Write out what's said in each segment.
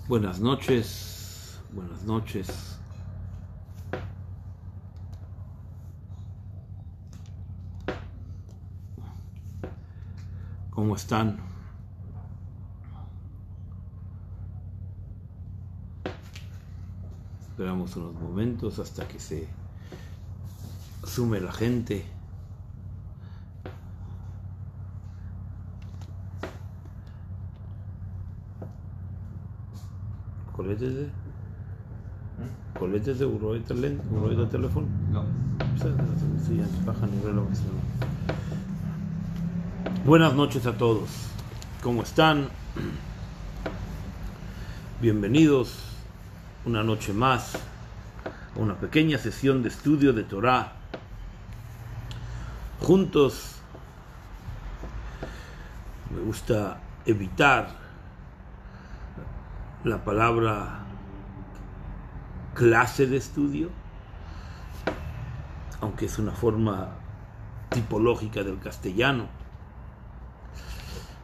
Buenas noches, buenas noches. ¿Cómo están? Esperamos unos momentos hasta que se sume la gente. ¿Coletes de Uruguay de teléfono? No. Sí, bajan el reloj. Buenas noches a todos. ¿Cómo están? Bienvenidos una noche más a una pequeña sesión de estudio de Torah. Juntos. Me gusta evitar la palabra clase de estudio, aunque es una forma tipológica del castellano.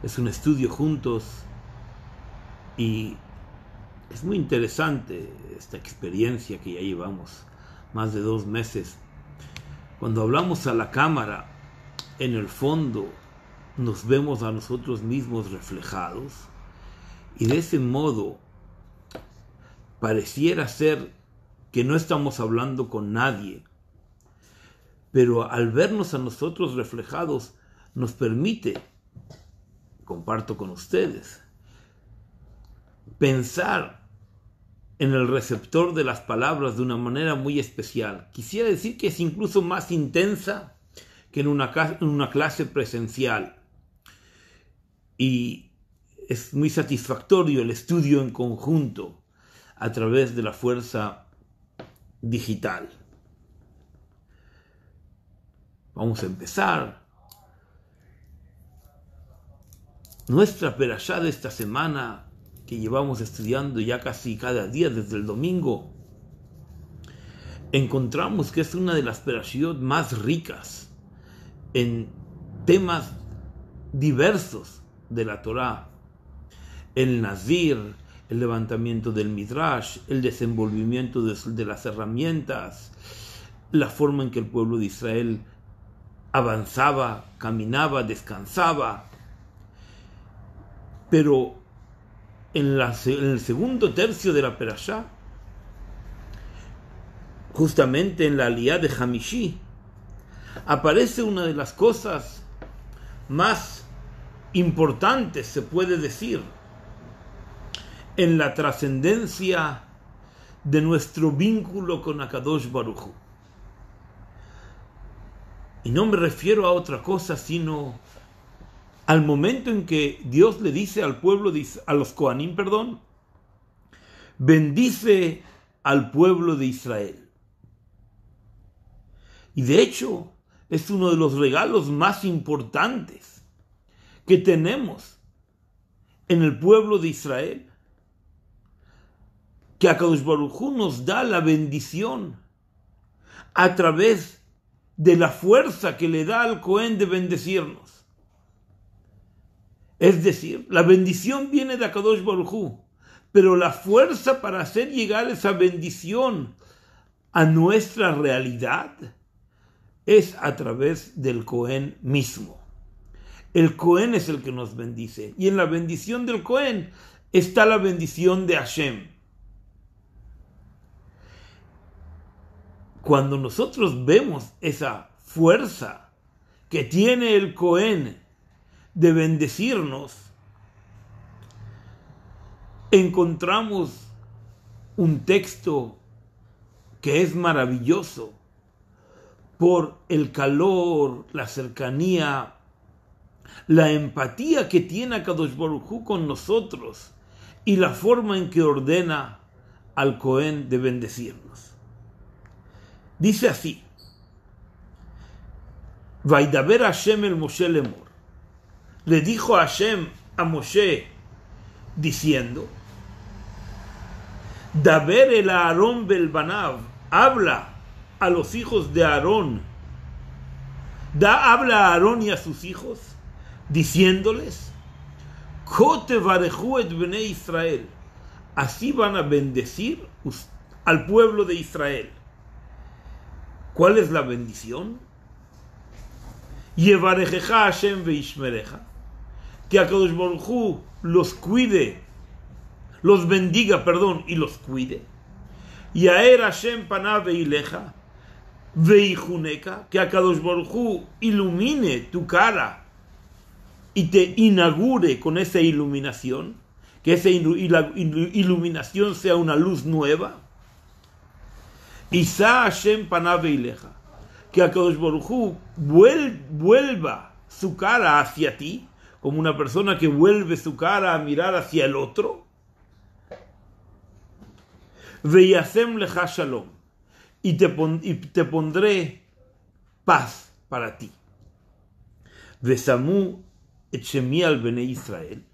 Es un estudio juntos y es muy interesante esta experiencia que ya llevamos más de 2 meses. Cuando hablamos a la cámara, en el fondo nos vemos a nosotros mismos reflejados y de ese modo pareciera ser que no estamos hablando con nadie, pero al vernos a nosotros reflejados nos permite, comparto con ustedes, pensar en el receptor de las palabras de una manera muy especial. Quisiera decir que es incluso más intensa que en una clase presencial, y es muy satisfactorio el estudio en conjunto a través de la fuerza digital. Vamos a empezar nuestra perashá de esta semana, que llevamos estudiando ya casi cada día desde el domingo. Encontramos que es una de las perashiot más ricas en temas diversos de la Torá: el Nazir, el levantamiento del Midrash, el desenvolvimiento de las herramientas, la forma en que el pueblo de Israel avanzaba, caminaba, descansaba. Pero en el segundo tercio de la perashá, justamente en la aliyá de Hamishi, aparece una de las cosas más importantes, se puede decir, en la trascendencia de nuestro vínculo con Akadosh Baruj Hu. Y no me refiero a otra cosa, sino al momento en que Dios le dice al pueblo, a los Kohanim, bendice al pueblo de Israel. Y de hecho, es uno de los regalos más importantes que tenemos en el pueblo de Israel, que Akadosh Baruj Hu nos da la bendición a través de la fuerza que le da al Cohen de bendecirnos. Es decir, la bendición viene de Akadosh Baruj Hu, pero la fuerza para hacer llegar esa bendición a nuestra realidad es a través del Cohen mismo. El Cohen es el que nos bendice, y en la bendición del Cohen está la bendición de Hashem. Cuando nosotros vemos esa fuerza que tiene el Cohen de bendecirnos, encontramos un texto que es maravilloso por el calor, la cercanía, la empatía que tiene Akadosh Baruj Hu con nosotros y la forma en que ordena al Cohen de bendecirnos. Dice así: Vaidaber Hashem el Moshe lemor. Le dijo Hashem a Moshe diciendo: Daber el Aarón bel banav, habla a los hijos de Aarón. Habla a Aarón y a sus hijos, diciéndoles: Israel, así van a bendecir al pueblo de Israel. ¿Cuál es la bendición? Yevarejeja Hashem veishmereja, que Akadosh Baruj Hu los cuide, los bendiga, y los cuide. Yaer Hashem panav veileja veijuneka, que Akadosh Baruj Hu ilumine tu cara y te inaugure con esa iluminación, que esa iluminación sea una luz nueva. Isa Hashem panav veileja, que Akadosh Baruj Hu vuelva su cara hacia ti, como una persona que vuelve su cara a mirar hacia el otro. Veyasem lecha shalom, y te pondré paz para ti. Vesamu et shemi al bnei Israel,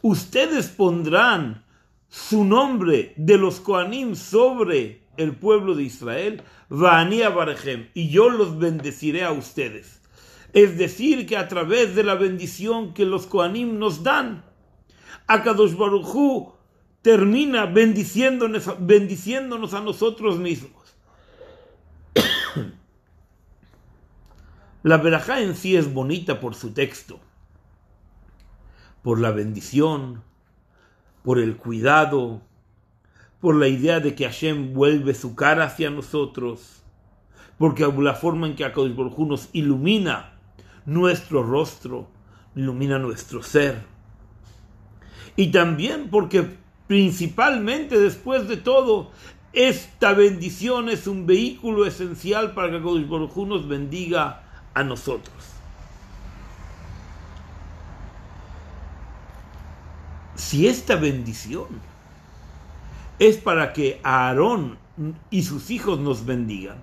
ustedes pondrán su nombre de los Kohanim sobre el pueblo de Israel, Va'ani avarechem, y yo los bendeciré a ustedes. Es decir, que a través de la bendición que los Kohanim nos dan, Akadosh Baruj Hu termina bendiciéndonos a nosotros mismos. La verajá en sí es bonita por su texto, por la bendición, por el cuidado, por la idea de que Hashem vuelve su cara hacia nosotros, porque la forma en que Akadosh Baruj Hu nos ilumina nuestro rostro, ilumina nuestro ser. Y también porque principalmente, después de todo, esta bendición es un vehículo esencial para que Akadosh Baruj Hu nos bendiga a nosotros. Si esta bendición es para que Aarón y sus hijos nos bendigan,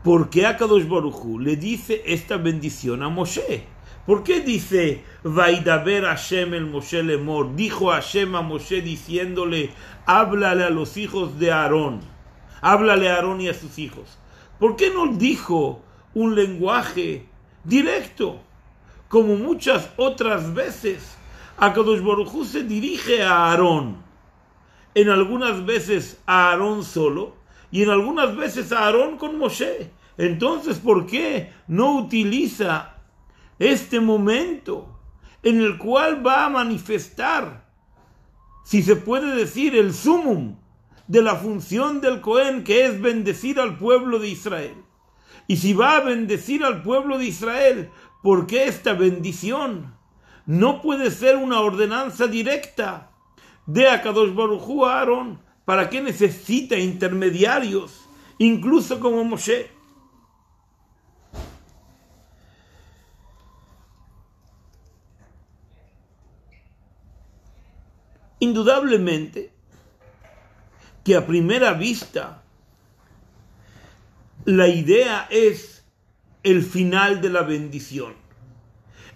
¿por qué Akadosh Baruj Hu le dice esta bendición a Moshe? ¿Por qué dice Vaidaber Hashem el Moshe lemor? Dijo Hashem a Moshe diciéndole, háblale a los hijos de Aarón, háblale a Aarón y a sus hijos. ¿Por qué no dijo un lenguaje directo? Como muchas otras veces, Akadosh Baruj Hu se dirige a Aarón. En algunas veces a Aarón solo y en algunas veces a Aarón con Moshe. Entonces, ¿por qué no utiliza este momento en el cual va a manifestar, si se puede decir, el sumum de la función del Cohen, que es bendecir al pueblo de Israel? Y si va a bendecir al pueblo de Israel, ¿por qué esta bendición no puede ser una ordenanza directa de Akadosh Baruj Hu a Aarón? ¿Para qué necesita intermediarios, incluso como Moshe? Indudablemente que a primera vista la idea es el final de la bendición.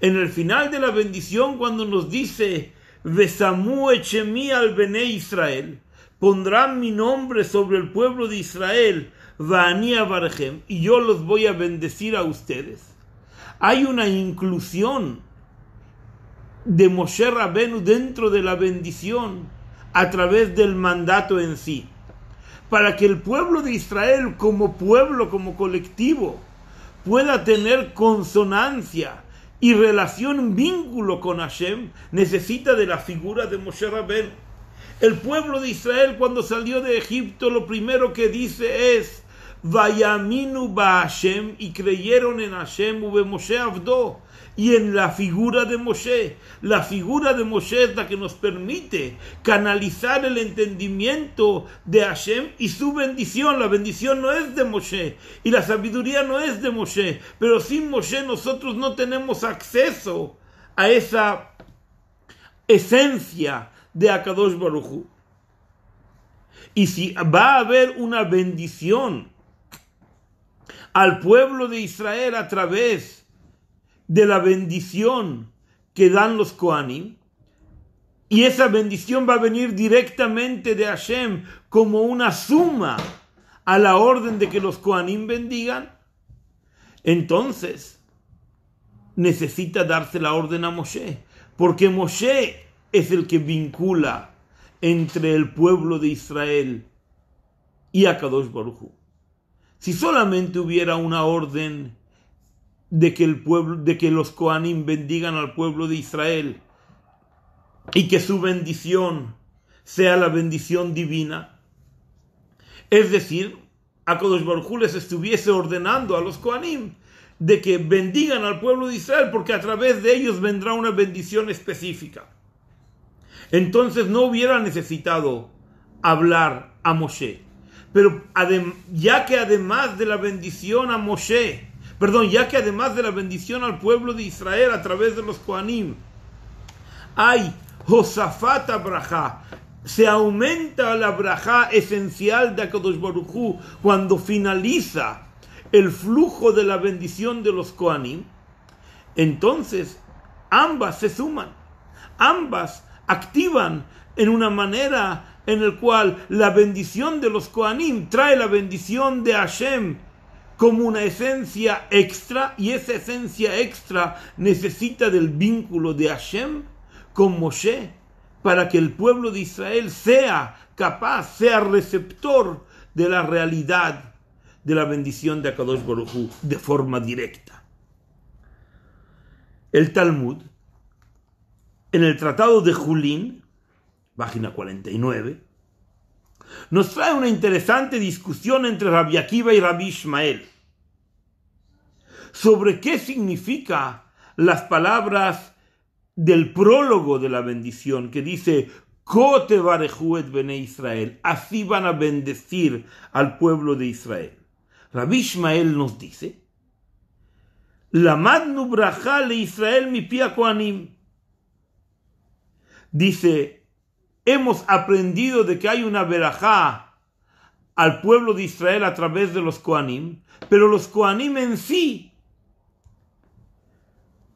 En el final de la bendición, cuando nos dice Vesamu echemi al bnei Israel, pondrán mi nombre sobre el pueblo de Israel, Va'ani avarechem, y yo los voy a bendecir a ustedes. Hay una inclusión de Moshe Rabenu dentro de la bendición a través del mandato en sí, para que el pueblo de Israel como pueblo, como colectivo, pueda tener consonancia y relación, vínculo con Hashem, necesita de la figura de Moshe Rabenu. El pueblo de Israel, cuando salió de Egipto, lo primero que dice es Vayaminu ba Hashem, y creyeron en Hashem ube Moshe Avdo, y en la figura de Moshe. La figura de Moshe es la que nos permite canalizar el entendimiento de Hashem y su bendición. La bendición no es de Moshe y la sabiduría no es de Moshe, pero sin Moshe nosotros no tenemos acceso a esa esencia de Akadosh Baruj Hu. Y si va a haber una bendición al pueblo de Israel a través de la bendición que dan los Kohanim, y esa bendición va a venir directamente de Hashem como una suma a la orden de que los Kohanim bendigan, entonces necesita darse la orden a Moshe, porque Moshe es el que vincula entre el pueblo de Israel y Akadosh Baruj Hu. Si solamente hubiera una orden de que los Kohanim bendigan al pueblo de Israel y que su bendición sea la bendición divina, es decir, Akadosh Baruj Hu les estuviese ordenando a los Kohanim de que bendigan al pueblo de Israel porque a través de ellos vendrá una bendición específica. Entonces no hubiera necesitado hablar a Moshe. Pero ya que además de la bendición a Moshe, ya que además de la bendición al pueblo de Israel a través de los Kohanim, hay Josafat Abraha, se aumenta la braja esencial de Akadosh Baruj Hu cuando finaliza el flujo de la bendición de los Kohanim, entonces ambas se suman, ambas activan en una manera en la cual la bendición de los Kohanim trae la bendición de Hashem como una esencia extra, y esa esencia extra necesita del vínculo de Hashem con Moshe para que el pueblo de Israel sea capaz, sea receptor de la realidad de la bendición de Akadosh Baruj Hu de forma directa. El Talmud, en el Tratado de Julín, página 49, nos trae una interesante discusión entre Rabbi Akiva y Rabbi Ishmael sobre qué significa las palabras del prólogo de la bendición que dice Ko tevareju et bnei Israel, así van a bendecir al pueblo de Israel. Rabbi Ishmael nos dice Lamadnu braja le Israel mi pi Kohanim. Dice, hemos aprendido de que hay una verajá al pueblo de Israel a través de los Kohanim, pero los Kohanim en sí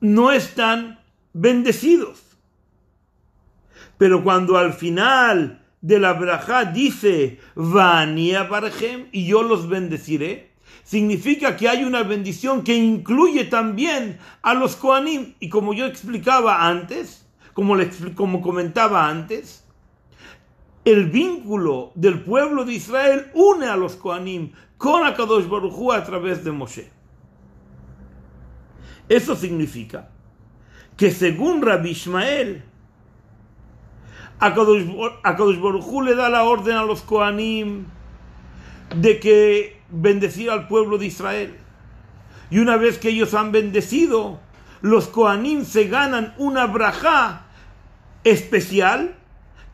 no están bendecidos. Pero cuando al final de la verajá dice Vani abarjem, y yo los bendeciré, significa que hay una bendición que incluye también a los Kohanim. Y como yo explicaba antes, como comentaba antes, el vínculo del pueblo de Israel une a los Kohanim con Akadosh Baruj Hu a través de Moshe. Eso significa que según Rabbi Ishmael, Akadosh Baruj Hu le da la orden a los Kohanim de que bendecir al pueblo de Israel. Y una vez que ellos han bendecido, los Kohanim se ganan una brajá especial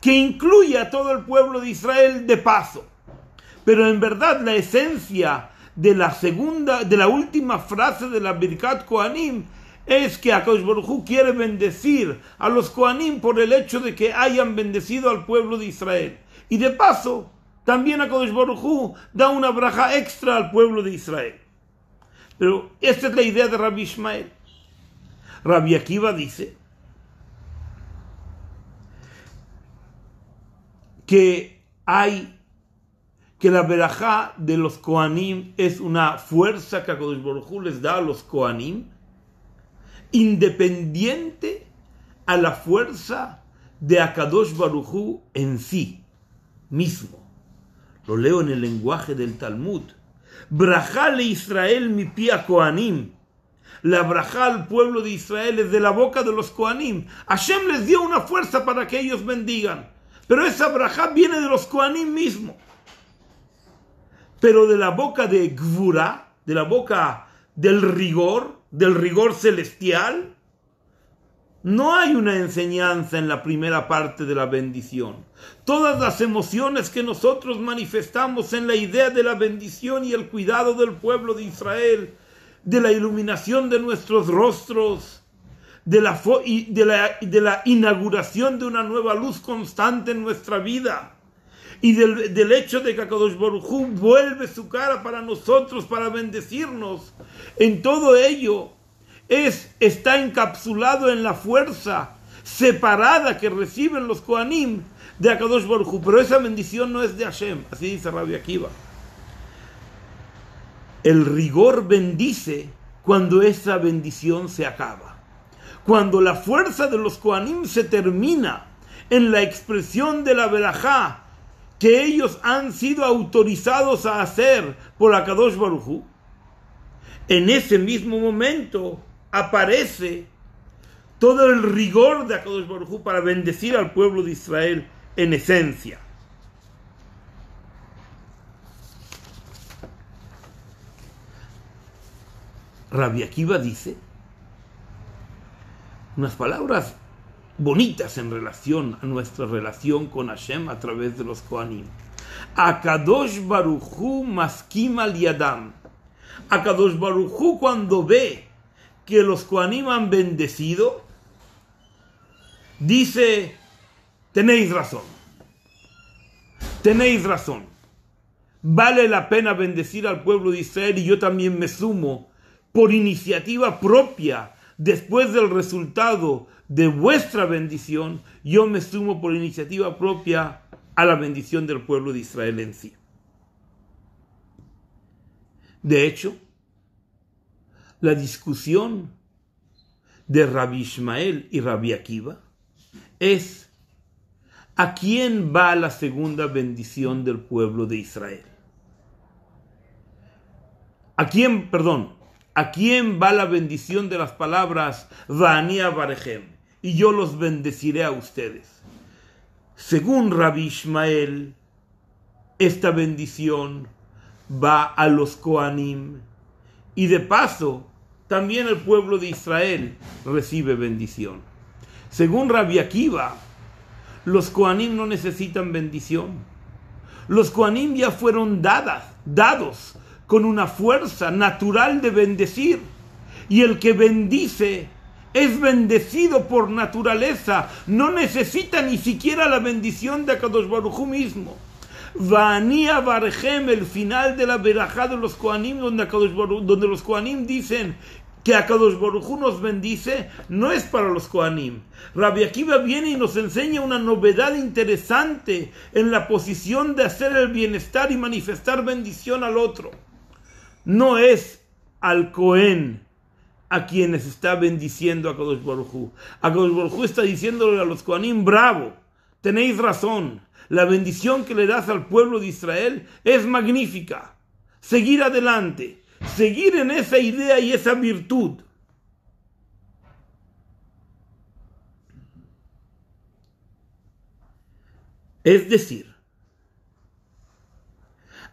que incluye a todo el pueblo de Israel de paso. Pero en verdad la esencia de la última frase de la Birkat Kohanim es que Akadosh Baruj Hu quiere bendecir a los Kohanim por el hecho de que hayan bendecido al pueblo de Israel. Y de paso, también Akadosh Baruj Hu da una braja extra al pueblo de Israel. Pero esta es la idea de Rabbi Ishmael. Rabbi Akiva dice que la verajá de los Kohanim es una fuerza que Akadosh Baruj Hu les da a los Kohanim, independiente a la fuerza de Akadosh Baruj Hu en sí mismo. Lo leo en el lenguaje del Talmud. Brajá le Israel mi pi Kohanim. La brajá al pueblo de Israel es de la boca de los Kohanim. Hashem les dio una fuerza para que ellos bendigan. Pero esa brajá viene de los Kohanim mismo. Pero de la boca de Gvura, de la boca del rigor celestial, no hay una enseñanza en la primera parte de la bendición. Todas las emociones que nosotros manifestamos en la idea de la bendición y el cuidado del pueblo de Israel, de la iluminación de nuestros rostros, de la inauguración de una nueva luz constante en nuestra vida, y del hecho de que Akadosh Baruj Hu vuelve su cara para nosotros, para bendecirnos, en todo ello está encapsulado en la fuerza separada que reciben los Kohanim de Akadosh Baruj Hu. Pero esa bendición no es de Hashem, así dice Rabbi Akiva. El rigor bendice cuando esa bendición se acaba. Cuando la fuerza de los Kohanim se termina en la expresión de la verajá que ellos han sido autorizados a hacer por Akadosh Baruj Hu, en ese mismo momento aparece todo el rigor de Akadosh Baruj Hu para bendecir al pueblo de Israel en esencia. Rabbi Akiva dice unas palabras bonitas en relación a nuestra relación con Hashem a través de los Kohanim. Akadosh Baruj Hu maskim al yadam. Akadosh Baruj Hu, cuando ve que los Kohanim han bendecido, dice: tenéis razón, vale la pena bendecir al pueblo de Israel, y yo también me sumo por iniciativa propia. Después del resultado de vuestra bendición, yo me sumo por iniciativa propia a la bendición del pueblo de Israel en sí. De hecho, la discusión de Rabbi Ishmael y Rabbi Akiva es: ¿a quién va la segunda bendición del pueblo de Israel? ¿A quién va la bendición de las palabras Va'ani avarechem? Y yo los bendeciré a ustedes. Según Rabbi Ishmael, esta bendición va a los Kohanim, y de paso también el pueblo de Israel recibe bendición. Según Rabbi Akiva, los Kohanim no necesitan bendición. Los Kohanim ya fueron dados con una fuerza natural de bendecir, y el que bendice es bendecido por naturaleza, no necesita ni siquiera la bendición de Akadosh Baruj Hu mismo. Va'ani avarechem, el final de la verajá de los Kohanim, donde los Kohanim dicen que Akadosh Baruj Hu nos bendice, no es para los Kohanim. Rabbi Akiva viene y nos enseña una novedad interesante en la posición de hacer el bienestar y manifestar bendición al otro. No es al Cohen a quienes está bendiciendo a Akadosh Baruj Hu. Akadosh Baruj Hu está diciéndole a los Kohanim: bravo, tenéis razón, la bendición que le das al pueblo de Israel es magnífica. Seguir adelante, seguir en esa idea y esa virtud. Es decir,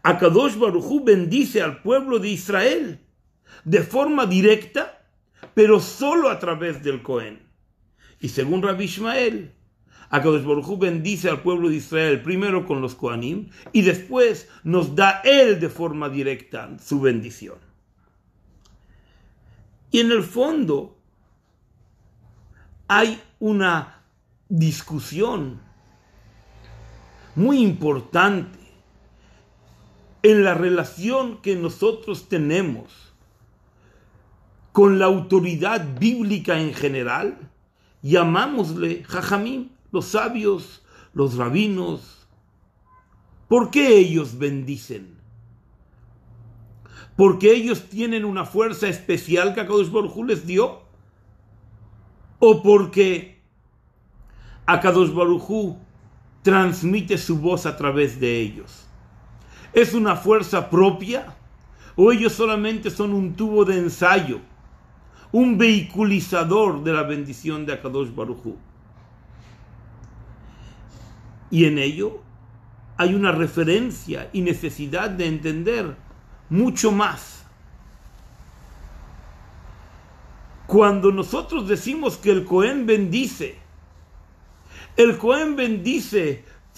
Akadosh Baruj Hu bendice al pueblo de Israel de forma directa, pero solo a través del Cohen. Y según Rabbi Ishmael, Akadosh Baruj Hu bendice al pueblo de Israel primero con los Kohanim, y después nos da él de forma directa su bendición. Y en el fondo hay una discusión muy importante en la relación que nosotros tenemos con la autoridad bíblica en general. Llamámosle Jajamim, los sabios, los rabinos. ¿Por qué ellos bendicen? ¿Porque ellos tienen una fuerza especial que Akadosh Baruj Hu les dio? ¿O porque Akadosh Baruj Hu transmite su voz a través de ellos? ¿Es una fuerza propia? ¿O ellos solamente son un tubo de ensayo, un vehiculizador de la bendición de Akadosh Baruj Hu? Y en ello hay una referencia y necesidad de entender mucho más. Cuando nosotros decimos que el Cohen bendice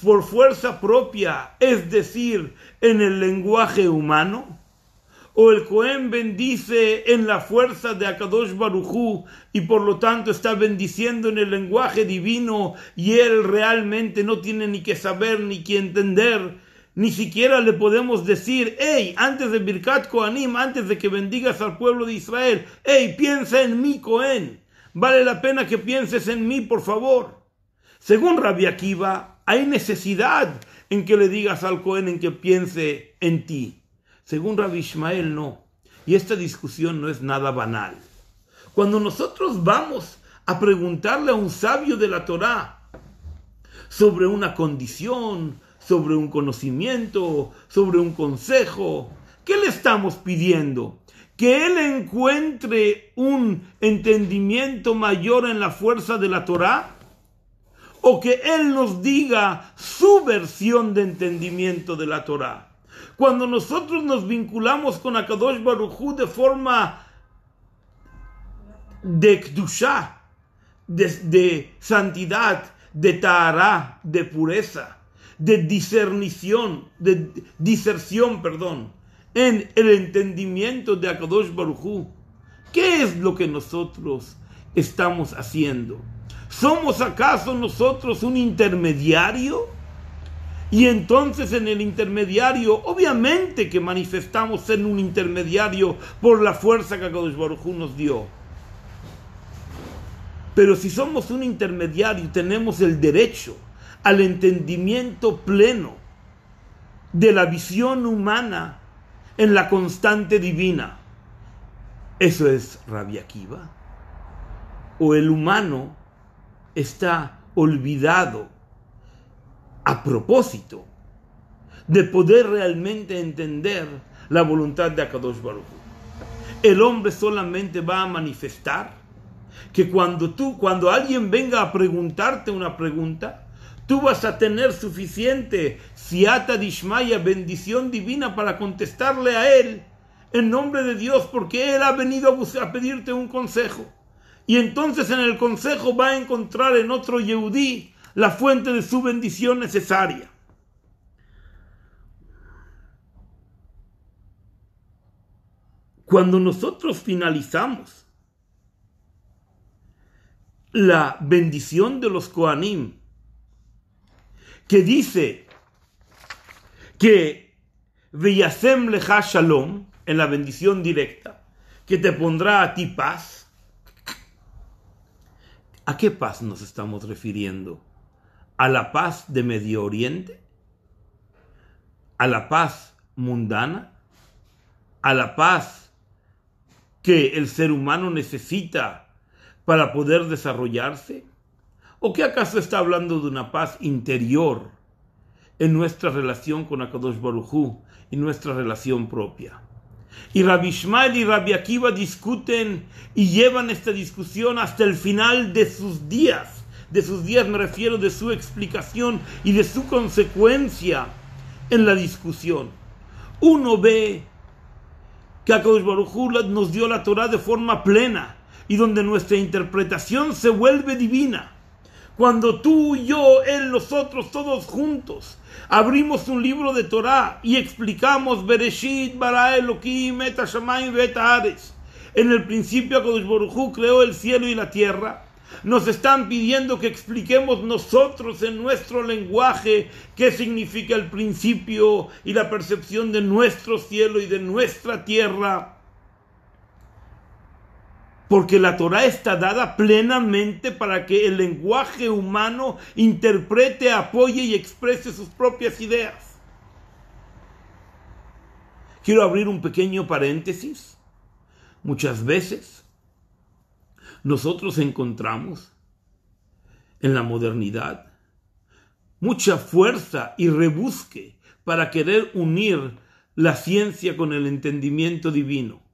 por fuerza propia, es decir, en el lenguaje humano, o el Cohen bendice en la fuerza de Akadosh Baruj Hu y por lo tanto está bendiciendo en el lenguaje divino, y él realmente no tiene ni que saber ni que entender, ni siquiera le podemos decir: hey, antes de Birkat Kohanim, antes de que bendigas al pueblo de Israel, hey, piensa en mí, Cohen, vale la pena que pienses en mí, por favor. Según Rabbi Akiva, hay necesidad en que le digas al Cohen en que piense en ti. Según Rabbi Ishmael, no. Y esta discusión no es nada banal. Cuando nosotros vamos a preguntarle a un sabio de la Torá sobre una condición, sobre un conocimiento, sobre un consejo. ¿Qué le estamos pidiendo? Que él encuentre un entendimiento mayor en la fuerza de la Torá, o que él nos diga su versión de entendimiento de la Torá. Cuando nosotros nos vinculamos con Akadosh Baruj Hu de forma de Kedushá, de santidad, de Tahará, de pureza, de diserción, en el entendimiento de Akadosh Baruj Hu, ¿qué es lo que nosotros estamos haciendo? ¿Somos acaso nosotros un intermediario? Y entonces en el intermediario, obviamente que manifestamos ser un intermediario por la fuerza que Akadosh Baruj Hu nos dio. Pero si somos un intermediario, tenemos el derecho al entendimiento pleno de la visión humana en la constante divina. ¿Eso es Rabbi Akiva? ¿O el humano está olvidado a propósito de poder realmente entender la voluntad de Akadosh Baruj Hu? El hombre solamente va a manifestar que cuando alguien venga a preguntarte una pregunta, tú vas a tener suficiente siata dishmaya, bendición divina, para contestarle a él en nombre de Dios, porque él ha venido a pedirte un consejo. Y entonces en el consejo va a encontrar en otro Yehudí la fuente de su bendición necesaria. Cuando nosotros finalizamos la bendición de los Kohanim, que dice que Veyasem lecha shalom, en la bendición directa, que te pondrá a ti paz. ¿A qué paz nos estamos refiriendo? ¿A la paz de Medio Oriente? ¿A la paz mundana? ¿A la paz que el ser humano necesita para poder desarrollarse? ¿O qué acaso está hablando de una paz interior en nuestra relación con Akadosh Baruj Hu y nuestra relación propia? Y Rabbi Ishmael y Rabbi Akiva discuten y llevan esta discusión hasta el final de sus días. De sus días me refiero, de su explicación y de su consecuencia en la discusión. Uno ve que Akadosh Baruj Hu nos dio la Torah de forma plena y donde nuestra interpretación se vuelve divina. Cuando tú, yo, él, nosotros, todos juntos, abrimos un libro de Torah y explicamos Bereshit bara Elohim et hashamayim ve'et haaretz. En el principio Akadosh Baruj Hu creó el cielo y la tierra. Nos están pidiendo que expliquemos nosotros en nuestro lenguaje qué significa el principio y la percepción de nuestro cielo y de nuestra tierra. Porque la Torah está dada plenamente para que el lenguaje humano interprete, apoye y exprese sus propias ideas. Quiero abrir un pequeño paréntesis. Muchas veces nosotros encontramos en la modernidad mucha fuerza y rebusque para querer unir la ciencia con el entendimiento divino.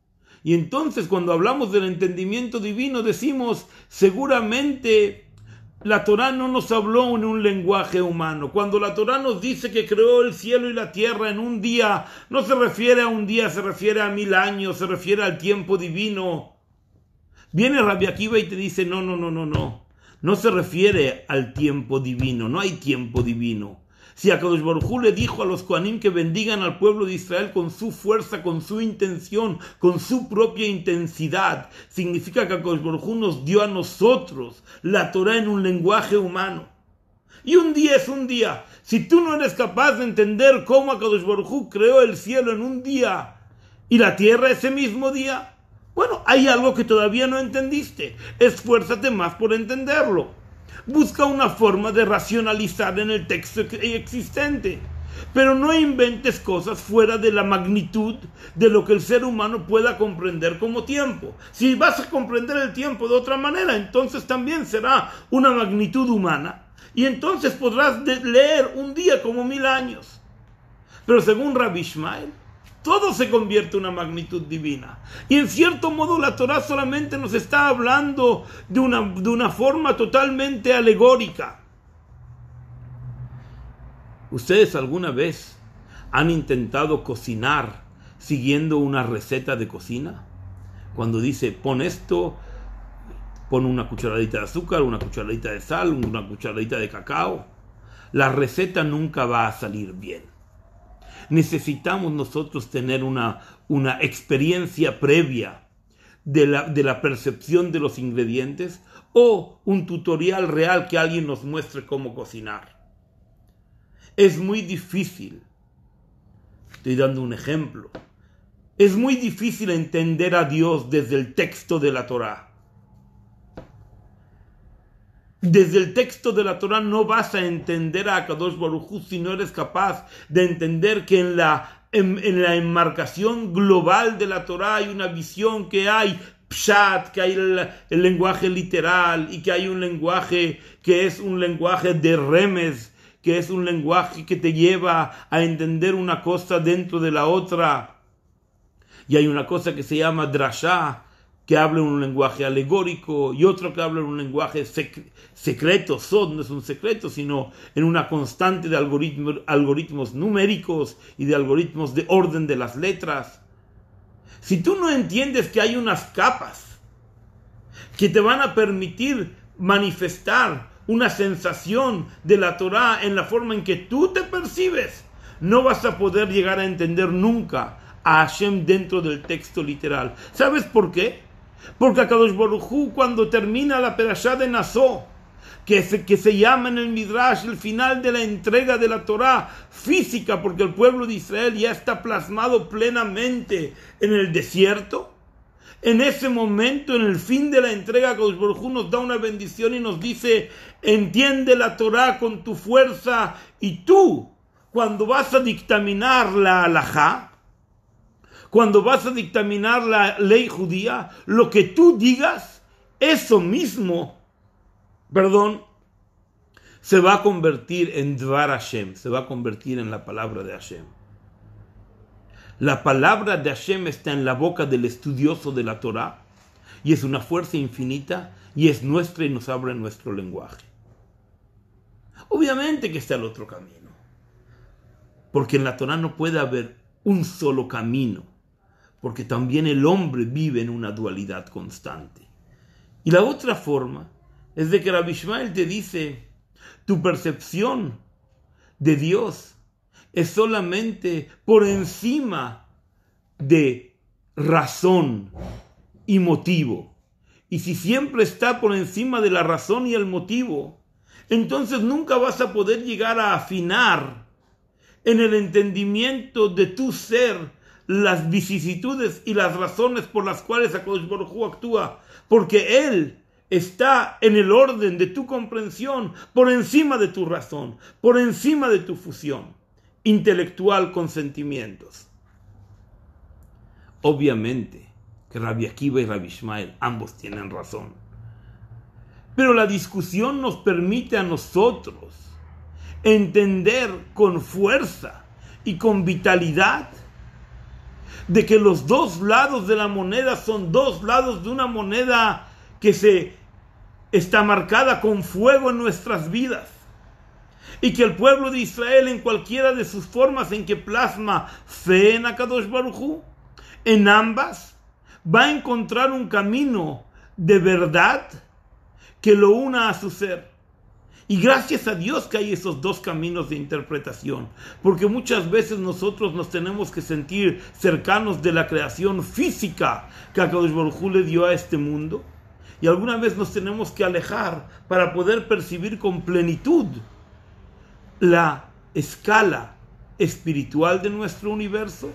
Y entonces cuando hablamos del entendimiento divino decimos, seguramente la Torá no nos habló en un lenguaje humano. Cuando la Torá nos dice que creó el cielo y la tierra en un día, no se refiere a un día, se refiere a 1000 años, se refiere al tiempo divino. Viene Rabbi Akiva y te dice, no se refiere al tiempo divino, no hay tiempo divino. Si Akadosh Baruj Hu le dijo a los Kohanim que bendigan al pueblo de Israel con su fuerza, con su intención, con su propia intensidad, significa que Akadosh Baruj Hu nos dio a nosotros la Torah en un lenguaje humano. Y un día es un día. Si tú no eres capaz de entender cómo Akadosh Baruj Hu creó el cielo en un día y la tierra ese mismo día, bueno, hay algo que todavía no entendiste. Esfuérzate más por entenderlo. Busca una forma de racionalizar en el texto existente, pero no inventes cosas fuera de la magnitud de lo que el ser humano pueda comprender como tiempo. Si vas a comprender el tiempo de otra manera, entonces también será una magnitud humana Y entonces podrás leer un día como 1000 años. Pero según Rabbi Ishmael, todo se convierte en una magnitud divina. Y en cierto modo la Torah solamente nos está hablando de una forma totalmente alegórica. ¿Ustedes alguna vez han intentado cocinar siguiendo una receta de cocina? Cuando dice, pon esto, pon una cucharadita de azúcar, una cucharadita de sal, una cucharadita de cacao. La receta nunca va a salir bien. Necesitamos nosotros tener una experiencia previa de la percepción de los ingredientes o un tutorial real que alguien nos muestre cómo cocinar. Es muy difícil, estoy dando un ejemplo, es muy difícil entender a Dios desde el texto de la Torá. Desde el texto de la Torá no vas a entender a Akadosh Baruj Hu si no eres capaz de entender que en la enmarcación global de la Torá hay una visión, que hay pshat, que hay el lenguaje literal y que hay un lenguaje que es un lenguaje de remes, que es un lenguaje que te lleva a entender una cosa dentro de la otra. Y hay una cosa que se llama drashá, que habla en un lenguaje alegórico, y otro que habla en un lenguaje secreto. Sod no es un secreto, sino en una constante de algoritmos numéricos y de algoritmos de orden de las letras. Si tú no entiendes que hay unas capas que te van a permitir manifestar una sensación de la Torá en la forma en que tú te percibes, no vas a poder llegar a entender nunca a Hashem dentro del texto literal. ¿Sabes por qué? Porque Akadosh Baruj Hu, cuando termina la perashá de Naso, que se llama en el Midrash el final de la entrega de la Torá física, porque el pueblo de Israel ya está plasmado plenamente en el desierto, en ese momento, en el fin de la entrega, Akadosh Baruj Hu nos da una bendición y nos dice: entiende la Torá con tu fuerza, y tú, cuando vas a dictaminar la halajá, cuando vas a dictaminar la ley judía, lo que tú digas, eso mismo, se va a convertir en Dvar Hashem, se va a convertir en la palabra de Hashem. La palabra de Hashem está en la boca del estudioso de la Torá y es una fuerza infinita y es nuestra y nos abre nuestro lenguaje. Obviamente que está el otro camino, porque en la Torá no puede haber un solo camino, porque también el hombre vive en una dualidad constante. Y la otra forma es de que Rabbi Ishmael te dice: tu percepción de Dios es solamente por encima de razón y motivo. Y si siempre está por encima de la razón y el motivo, entonces nunca vas a poder llegar a afinar en el entendimiento de tu ser las vicisitudes y las razones por las cuales Akadosh Baruj Hu actúa, porque Él está en el orden de tu comprensión, por encima de tu razón, por encima de tu fusión intelectual con sentimientos. Obviamente que Rabbi Akiva y Rabbi Ishmael ambos tienen razón, pero la discusión nos permite a nosotros entender con fuerza y con vitalidad de que los dos lados de la moneda son dos lados de una moneda que se está marcada con fuego en nuestras vidas, y que el pueblo de Israel, en cualquiera de sus formas en que plasma fe en Akadosh Baruj Hu, en ambas va a encontrar un camino de verdad que lo una a su ser. Y gracias a Dios que hay esos dos caminos de interpretación, porque muchas veces nosotros nos tenemos que sentir cercanos de la creación física que Akadosh Baruj Hu le dio a este mundo, y alguna vez nos tenemos que alejar para poder percibir con plenitud la escala espiritual de nuestro universo.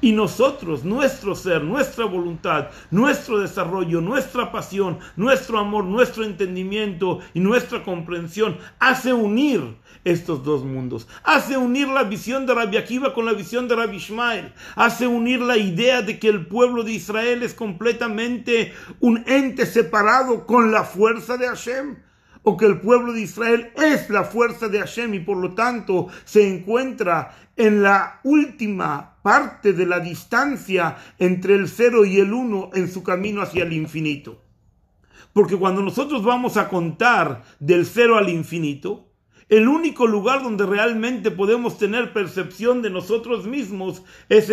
Y nosotros, nuestro ser, nuestra voluntad, nuestro desarrollo, nuestra pasión, nuestro amor, nuestro entendimiento y nuestra comprensión hace unir estos dos mundos. Hace unir la visión de Rabbi Akiva con la visión de Rabbi Ishmael. Hace unir la idea de que el pueblo de Israel es completamente un ente separado con la fuerza de Hashem. o que el pueblo de Israel es la fuerza de Hashem y por lo tanto se encuentra en la última parte de la distancia entre el 0 y el 1 en su camino hacia el infinito. Porque cuando nosotros vamos a contar del 0 al infinito, el único lugar donde realmente podemos tener percepción de nosotros mismos es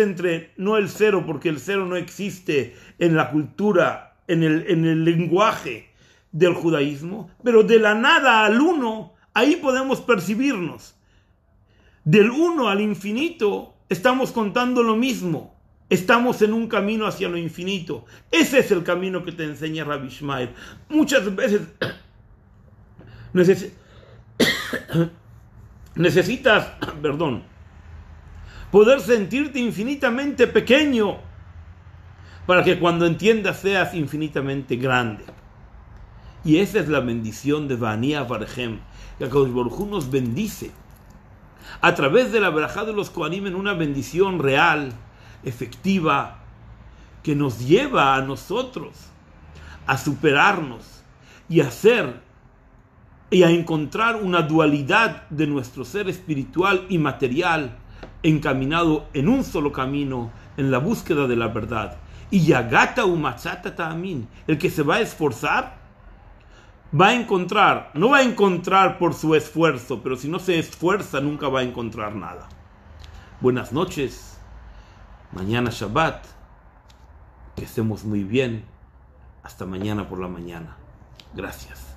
no el 0, porque el 0 no existe en la cultura, en el lenguaje del judaísmo, pero de la nada al 1, ahí podemos percibirnos. Del 1 al infinito estamos contando lo mismo. Estamos en un camino hacia lo infinito. Ese es el camino que te enseña Rabbi Ishmael. Muchas veces necesitas, poder sentirte infinitamente pequeño para que cuando entiendas seas infinitamente grande. Y esa es la bendición de Bani Avarhem, que Akadosh Baruj Hu nos bendice a través de la verajá de los Kohanim en una bendición real, efectiva, que nos lleva a nosotros a superarnos y a encontrar una dualidad de nuestro ser espiritual y material encaminado en un solo camino, en la búsqueda de la verdad. Y Yagata umatzata ta'amin, el que se va a esforzar, va a encontrar, no va a encontrar por su esfuerzo, pero si no se esfuerza nunca va a encontrar nada. Buenas noches, mañana Shabbat, que estemos muy bien, hasta mañana por la mañana. Gracias.